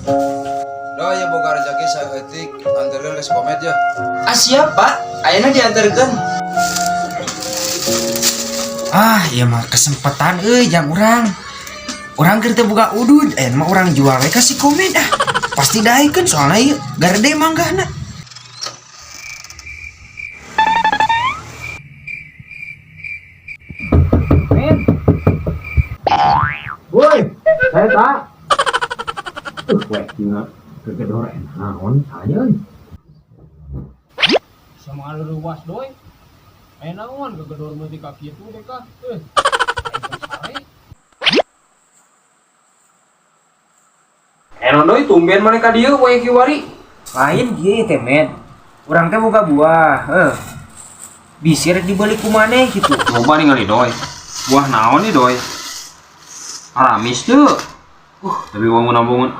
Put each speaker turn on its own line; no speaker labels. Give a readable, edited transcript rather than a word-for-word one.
Doa ya boga rezeki saeutik anterkeun ke si Komet ya.
Ah siap pak, ayeuna diantarkeun.
Iya mah kesempatan jam urang keur teu boga udud mah urang jual we ka si Komet pasti daekeun soalna ieu garede manggahna.
Woi, saya tak. Wek dina kegedoren naon saya.
Sama ada luas doi. Naon kegedor mah di kaki itu deh kah?
Doi tumben mana ka dieu we kiwari.
Lain kieu teh men. Urang teh boga buah, bisi rek dibeli ku maneh kitu.
Coba ningali doi. Buah naon nih doi? Aramis tuh. Tapi bangun-bangun